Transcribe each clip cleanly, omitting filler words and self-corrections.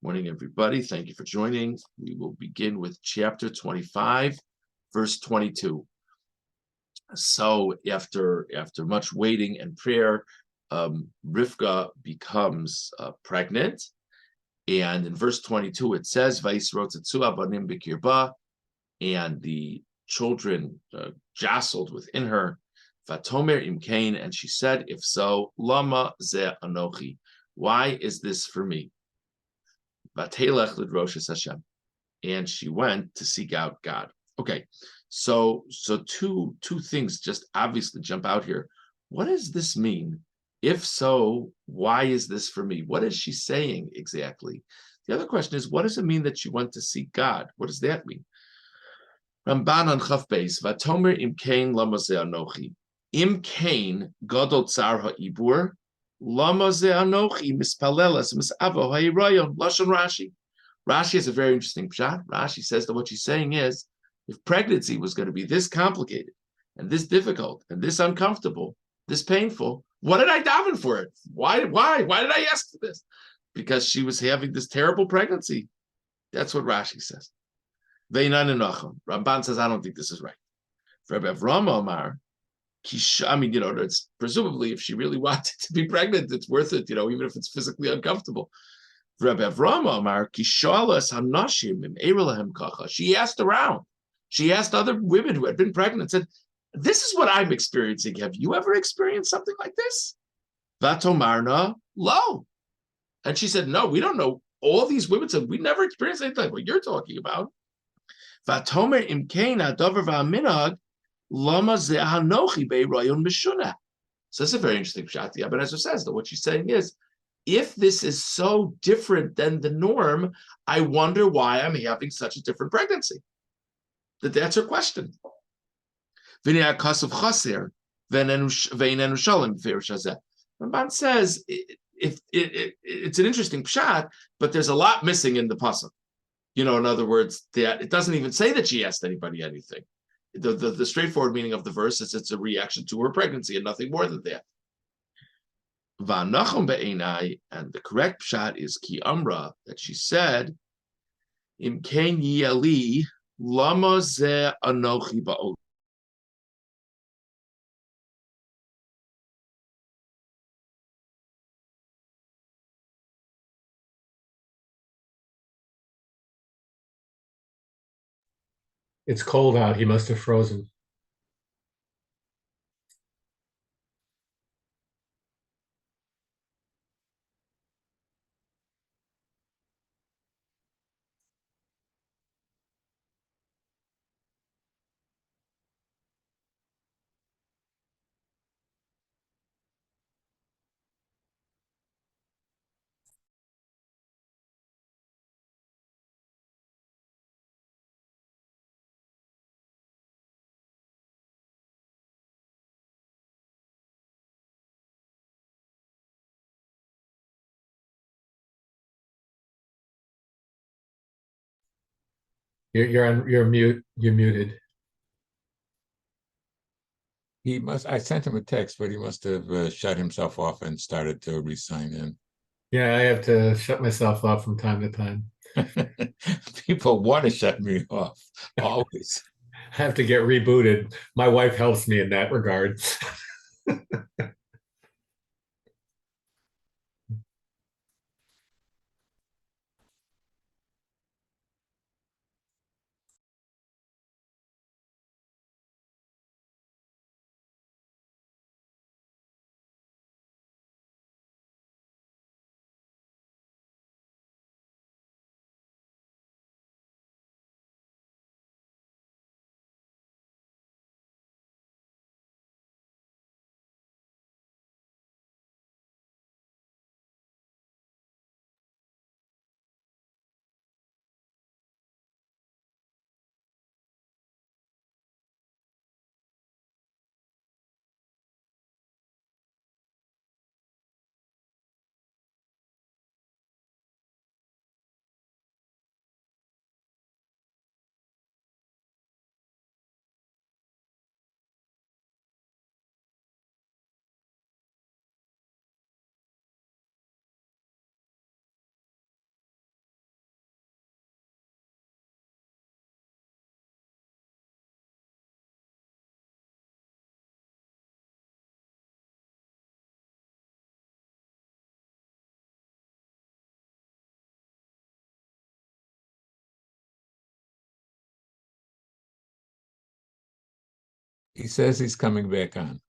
Morning, everybody. Thank you for joining. We will begin with chapter 25, verse 22. So after much waiting and prayer, Rivka becomes pregnant. And in verse 22, it says, Vayisrotetzu abanim b'kirba, and the children jostled within her. Vatomer imkain, and she said, if so, lama ze anochi, why is this for me? Vatelech lidroshes Hashem, and she went to seek out God. Okay, so two things just obviously jump out here. What does this mean? If so, why is this for me? What is she saying exactly? The other question is, what does it mean that she went to seek God? What does that mean? Ramban on Chaf Beis, Vatomer imkain lama ze anochi. Imkain gadol tsar ha'ibur. Rashi has a very interesting pshat. Rashi says that what she's saying is, if pregnancy was going to be this complicated and this difficult and this uncomfortable, this painful, what did I daven for it? Why did I ask for this? Because she was having this terrible pregnancy. That's what Rashi says. Ramban says, I don't think this is right. For Rabbi Avraham Omar, it's presumably if she really wanted to be pregnant, it's worth it, even if it's physically uncomfortable. Rabbi Avraham Amar, she asked around. She asked other women who had been pregnant, said, this is what I'm experiencing. Have you ever experienced something like this? Vatomarna, lo. And she said, no, we don't know. All these women said, we never experienced anything like what you're talking about. Vatomer imkena dover v'aminag, lama ze'hanochi be'royon mishuna. So that's a very interesting pshat. The Ibn Ezra says that what she's saying is, if this is so different than the norm, I wonder why I'm having such a different pregnancy. That's her question. Ramban says it's an interesting pshat, but there's a lot missing in the pasuk. In other words, that it doesn't even say that she asked anybody anything. The straightforward meaning of the verse is it's a reaction to her pregnancy and nothing more than that. Va'nachum be'enai, and the correct pshat is ki amra, that she said, Im kein yali lama ze anochi ba'ot. It's cold out. He must have frozen. You're mute. You're muted. He must. I sent him a text, but he must have shut himself off and started to re-sign in. Yeah, I have to shut myself off from time to time. People want to shut me off always. I have to get rebooted. My wife helps me in that regard. He says he's coming back on.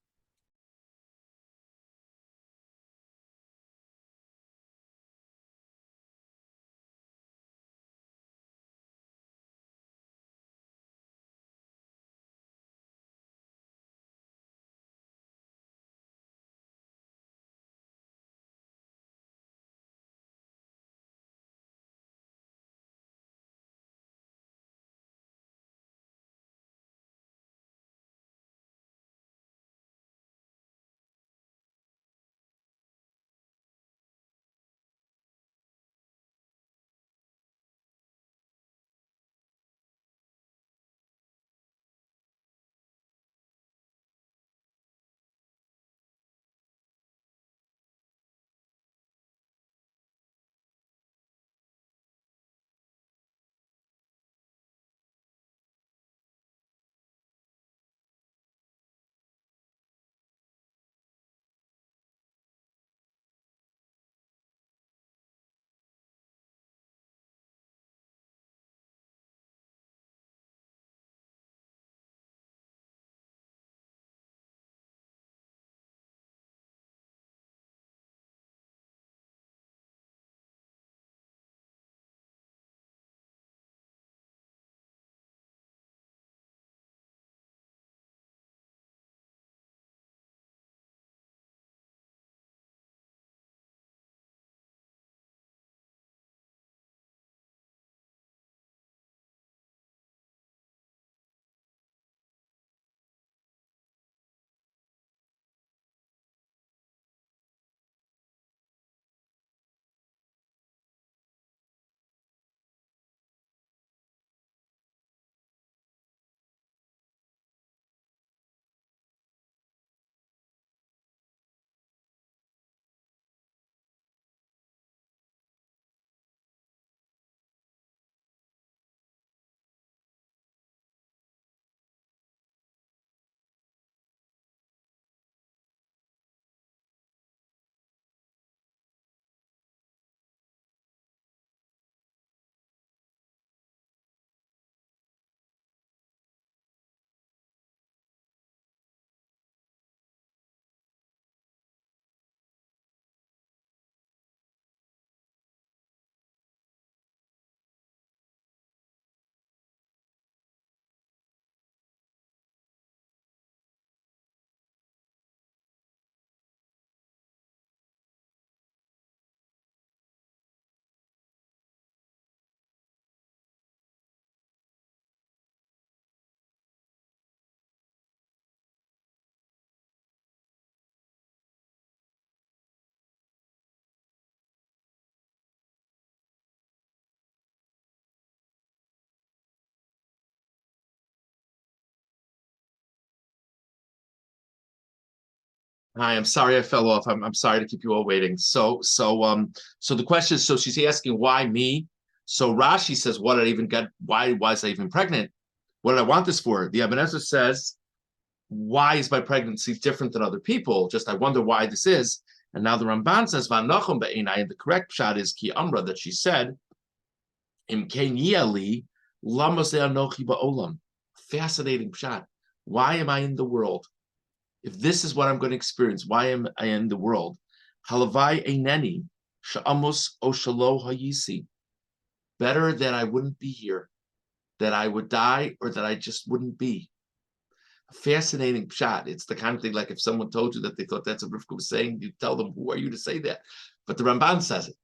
Hi, I'm sorry I fell off. I'm sorry to keep you all waiting. So the question is, so she's asking why me? So Rashi says, what did I even get? Why was I even pregnant? What did I want this for? The Ebenezer says, why is my pregnancy different than other people? Just I wonder why this is. And now the Ramban says, V'anachum be'enai, and the correct shot is ki amra, that she said, Im kein yeli, lama ze anochi ba'olam. Fascinating pshat. Why am I in the world? If this is what I'm going to experience, why am I in the world? Halavai eineni, sha'amos o shalo hayisi. Better that I wouldn't be here, that I would die, or that I just wouldn't be. A fascinating shot. It's the kind of thing like if someone told you that they thought that's what Rivka was saying, you tell them, who are you to say that? But the Ramban says it.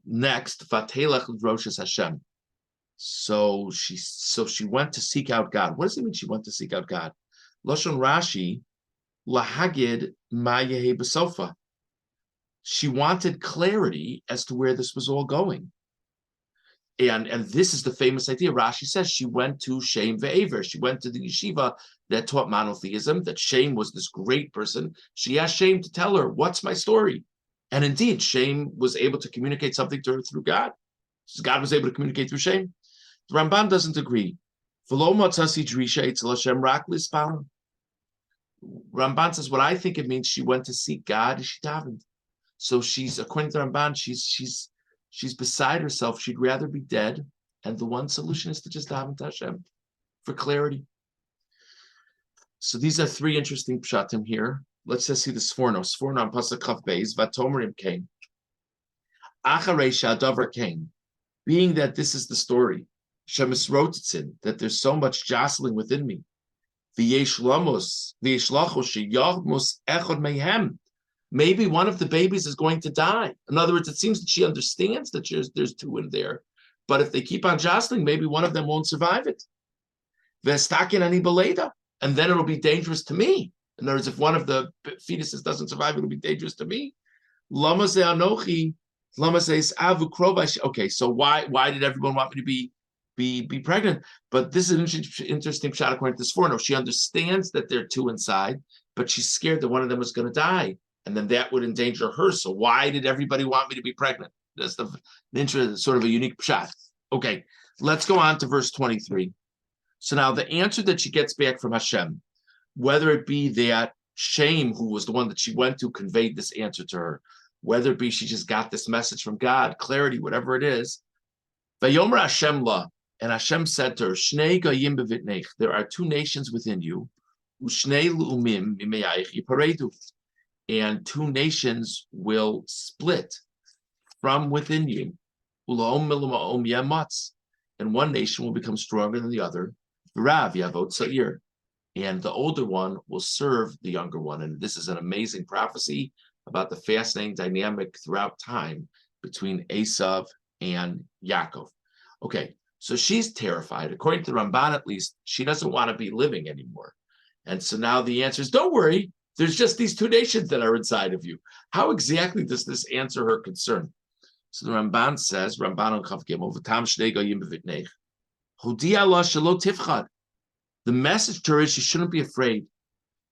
Next, Vatelech Roshas Hashem. So she went to seek out God. What does it mean she went to seek out God? Lashon Rashi, lahagid ma'yehe b'sofa. She wanted clarity as to where this was all going. And this is the famous idea. Rashi says she went to Shem ve'ever. She went to the yeshiva that taught monotheism, that Shem was this great person. She asked Shem to tell her, what's my story? And indeed, Shem was able to communicate something to her through God. God was able to communicate through Shem. The Ramban doesn't agree. Ramban says, what I think it means, she went to seek God and she davened. So she's, according to Ramban, she's beside herself. She'd rather be dead. And the one solution is to just daven to Hashem for clarity. So these are three interesting pshatim here. Let's just see the Sforno. Sforno on Pasuk Chaf Beis, Vatomerim came. Acharei Shadavar came. Being that this is the story, Shemis Rotitzin, that there's so much jostling within me. V'yesh lamos, v'yesh lachos sheyachmos echad mehem. Maybe one of the babies is going to die. In other words, it seems that she understands that there's two in there. But if they keep on jostling, maybe one of them won't survive it. V'estakin ani beleda. And then it'll be dangerous to me. In other words, if one of the fetuses doesn't survive, it'll be dangerous to me. Lama ze anochi, lama ze avu krova. Okay, so why did everyone want me to be pregnant? But this is an interesting shot according to this Sforno. She understands that there are two inside, but she's scared that one of them is going to die, and then that would endanger her. So why did everybody want me to be pregnant? That's the sort of a unique pshat. Okay, let's go on to verse 23. So now the answer that she gets back from Hashem, whether it be that Shem, who was the one that she went to, conveyed this answer to her, whether it be she just got this message from God, clarity, whatever it is. Vayomer Hashem la, and Hashem said to her, Shnei goyim bevitnech, there are two nations within you, Ushnei lu'umim mimeyaich yiparedu, and two nations will split from within you. U'la'om miluma'om yematz, and one nation will become stronger than the other. V'rav yavot sa'ir, and the older one will serve the younger one. And this is an amazing prophecy about the fascinating dynamic throughout time between Esav and Yaakov. Okay, so she's terrified. According to the Ramban, at least, she doesn't want to be living anymore. And so now the answer is, don't worry, there's just these two nations that are inside of you. How exactly does this answer her concern? So the Ramban says, Ramban on Chav Gimel, V'tam shnei goyim b'vitnech, Hodi Allah shelo tifchad. The message to her is she shouldn't be afraid.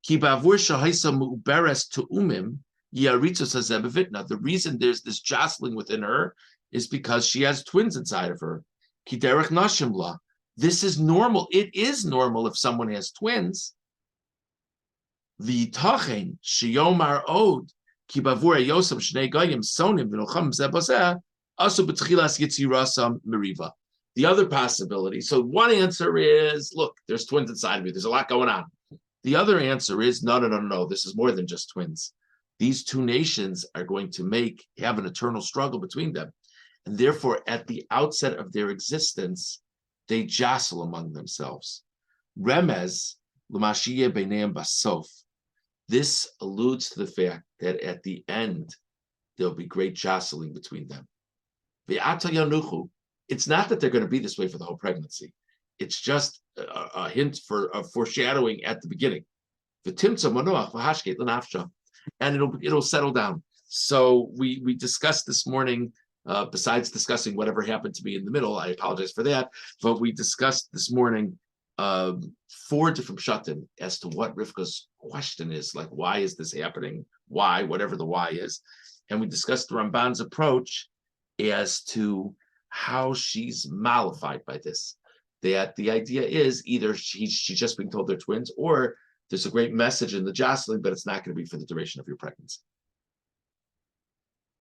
Ki ba'avur shahaisa mu'beres tu'umim, the reason there's this jostling within her is because she has twins inside of her. This is normal. It is normal if someone has twins. The tachen sheyomar od ki bavur yosam shnei goyim sonim v'nocham zebazeh asu b'tchilas yitzirasam meriva. The other possibility. So one answer is, look, there's twins inside of me. There's a lot going on. The other answer is, no. This is more than just twins. These two nations are going to have an eternal struggle between them. And therefore, at the outset of their existence, they jostle among themselves. Remez, l'mashiye b'neim basof. This alludes to the fact that at the end, there'll be great jostling between them. Ve'ata yanuchu. It's not that they're going to be this way for the whole pregnancy. It's just a hint for a foreshadowing at the beginning. V'timtza manoach v'hashket l'nafsha. And it'll settle down. So we discussed this morning, besides discussing whatever happened to me in the middle, I apologize for that, but we discussed this morning 4 different pshatim as to what Rivka's question is, like, why is this happening? Why, whatever the why is. And we discussed the Ramban's approach as to how she's mollified by this. That the idea is either she's just being told they're twins, or there's a great message in the jostling, but it's not going to be for the duration of your pregnancy.